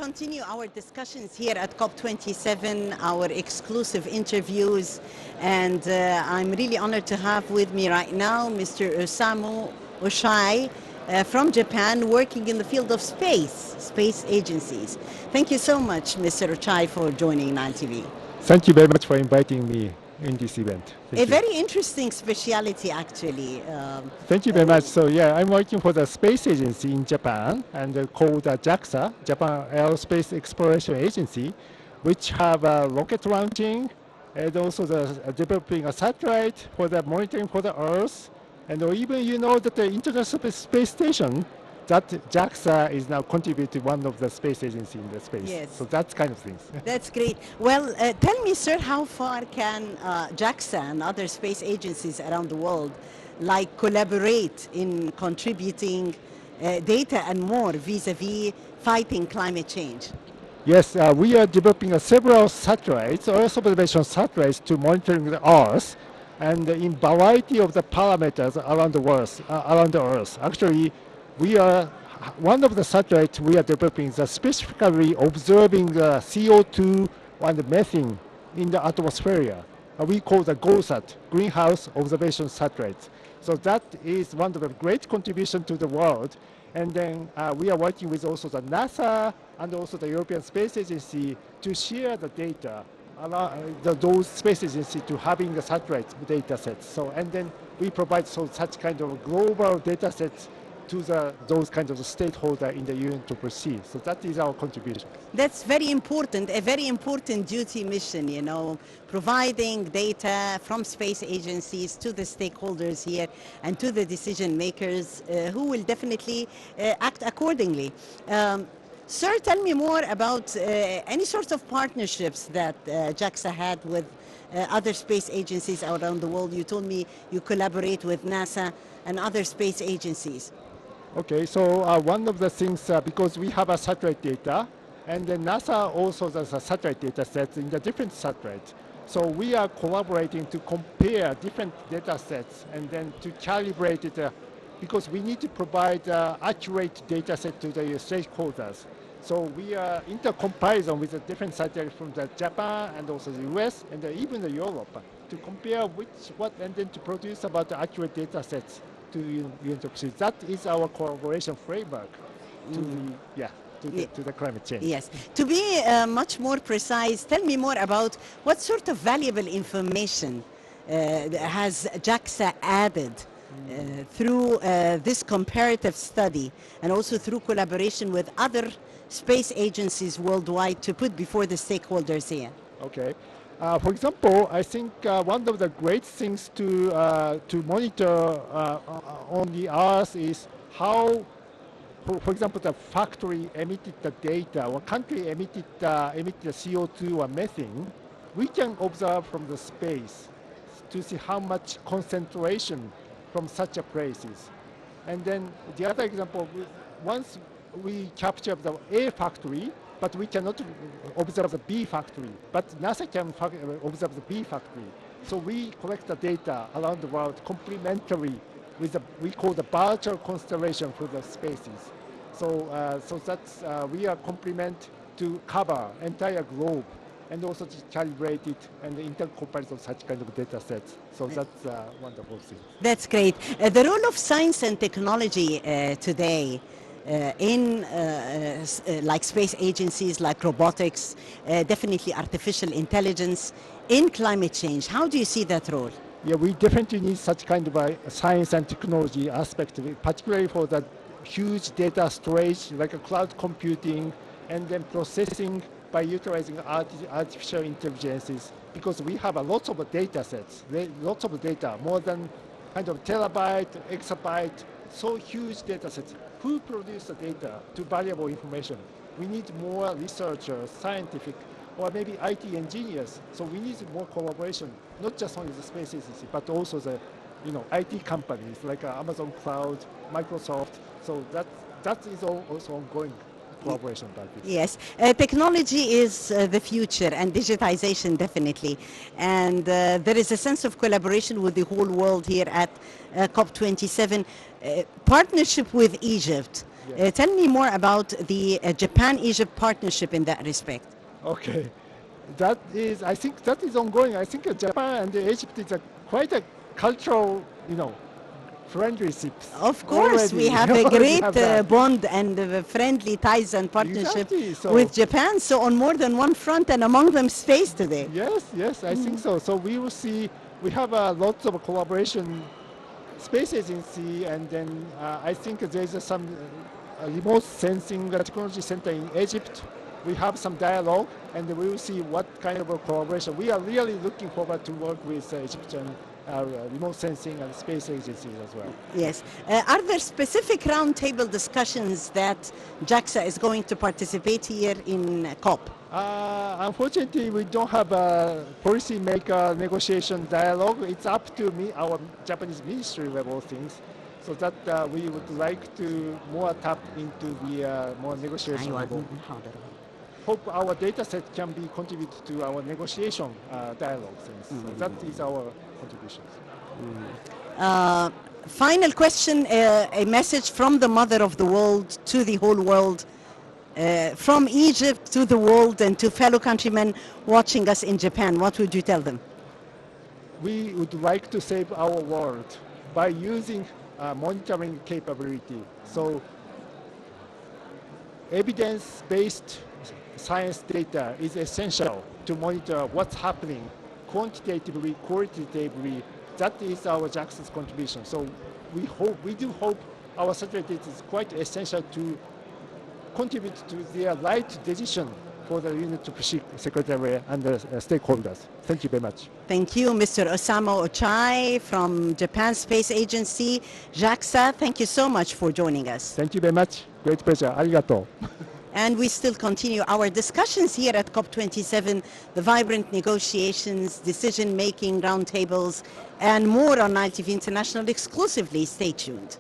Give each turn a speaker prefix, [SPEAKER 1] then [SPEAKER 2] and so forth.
[SPEAKER 1] continue our discussions here at COP27, our exclusive interviews, and I'm really honored to have with me right now Mr. Osamu Ochial from Japan, working in the field of space agencies. Thank you so much, Mr. Ochial, for joining Nile TV.
[SPEAKER 2] Thank you very much for inviting me in this event.
[SPEAKER 1] A very interesting speciality, actually.
[SPEAKER 2] Thank you very much. So yeah, I'm working for the space agency in Japan and called Jacksa, Japan Aerospace Exploration Agency, which have rocket launching and also developing a satellite for the monitoring for the Earth. And even you know that the International Space Station, that Jacksa is now contributing one of the space agency in the space.
[SPEAKER 1] Yes.
[SPEAKER 2] So that's kind of things.
[SPEAKER 1] That's great. Well, tell me, sir, how far can Jacksa and other space agencies around the world collaborate in contributing data and more vis-a-vis fighting climate change?
[SPEAKER 2] Yes, we are developing several satellites, Earth observation satellites to monitoring the Earth, and in variety of the parameters around the Earth. Actually, we are one of the satellites we are developing is specifically observing the CO2 and methane in the atmosphere. We call the GOSAT, Greenhouse Observation Satellites. So that is one of the great contribution to the world. And then we are working with also the NASA and also the European Space Agency to share the data, those space agencies to having the satellite data sets. So, and then we provide such kind of global data sets to those kinds of stakeholders in the UN to proceed. So that is our contribution.
[SPEAKER 1] That's very important, a very important duty mission, you know, providing data from space agencies to the stakeholders here and to the decision makers who will definitely act accordingly. Sir, tell me more about any sorts of partnerships that Jacksa had with other space agencies around the world. You told me you collaborate with NASA and other space agencies.
[SPEAKER 2] Okay, so one of the things, because we have a satellite data, and then NASA also does a satellite data sets in the different satellites. So we are collaborating to compare different data sets and then to calibrate it, because we need to provide accurate data set to the stakeholders. So we are inter-comparison with the different satellites from Japan and also the US and even the Europe to compare and then to produce about the accurate data sets to UN to proceed. That is our collaboration framework to the climate change.
[SPEAKER 1] Yes. To be much more precise, tell me more about what sort of valuable information has Jacksa added through this comparative study and also through collaboration with other space agencies worldwide to put before the stakeholders here.
[SPEAKER 2] Okay. For example, I think one of the great things to monitor on the Earth is how, for example, the factory emitted the data or country emitted the CO2 or methane. We can observe from the space to see how much concentration from such a places. And then the other example, once we capture the A factory, but we cannot observe the B factory. But NASA can observe the B factory. So we collect the data around the world complementary with we call the virtual constellation for the spaces. So that's we are complement to cover entire globe and also to calibrate it and intercomparison such kind of data sets. So that's a wonderful thing.
[SPEAKER 1] That's great. The role of science and technology today in like space agencies, like robotics, definitely artificial intelligence, in climate change. How do you see that role?
[SPEAKER 2] Yeah, we definitely need such kind of a science and technology aspect of it, particularly for the huge data storage, like a cloud computing, and then processing by utilizing artificial intelligences, because we have a lot of data sets, lots of data, more than kind of terabyte, exabyte, so huge data sets. Who produce the data to valuable information? We need more researchers, scientific, or maybe IT engineers. So we need more collaboration, not just only the space agency, but also the IT companies like Amazon Cloud, Microsoft. So that is also ongoing collaboration about this.
[SPEAKER 1] Yes, technology is the future and digitization definitely. And there is a sense of collaboration with the whole world here at COP27. Partnership with Egypt.
[SPEAKER 2] Yes.
[SPEAKER 1] Tell me more about the Japan-Egypt partnership in that respect.
[SPEAKER 2] Okay, that is. I think that is ongoing. I think Japan and Egypt is quite a cultural, friendships.
[SPEAKER 1] Of course,
[SPEAKER 2] Already,
[SPEAKER 1] we have a
[SPEAKER 2] already
[SPEAKER 1] great
[SPEAKER 2] have that.
[SPEAKER 1] bond and friendly ties and partnership
[SPEAKER 2] Exactly. So
[SPEAKER 1] with Japan. So on more than one front, and among them space today.
[SPEAKER 2] yes, I think so. So we will see. We have lots of collaboration space agency, and then I think there's some remote sensing technology center in Egypt. We have some dialogue, and we will see what kind of a collaboration. We are really looking forward to work with Egyptian remote sensing and space agencies as well.
[SPEAKER 1] Yes. Are there specific roundtable discussions that Jacksa is going to participate here in COP?
[SPEAKER 2] Unfortunately, we don't have a policymaker negotiation dialogue. It's up to our Japanese ministry level things. So that we would like to more tap into the more negotiation level. Hope our data set can be contributed to our negotiation dialogue things. So that is our contributions.
[SPEAKER 1] Final question, a message from the mother of the world to the whole world, from Egypt to the world and to fellow countrymen watching us in Japan. What would you tell them?
[SPEAKER 2] We would like to save our world by using monitoring capability. So evidence-based science data is essential to monitor what's happening quantitatively, qualitatively. That is our Jacksa's contribution. So we do hope our satellite data is quite essential to contribute to the right decision for the unit to proceed, Secretary and the stakeholders. Thank you very much.
[SPEAKER 1] Thank you, Mr. Osamu Ochial from Japan Space Agency, Jacksa. Thank you so much for joining us.
[SPEAKER 2] Thank you very much. Great pleasure. Arigato.
[SPEAKER 1] And we still continue our discussions here at COP27, the vibrant negotiations, decision-making roundtables, and more on Nile TV International exclusively. Stay tuned.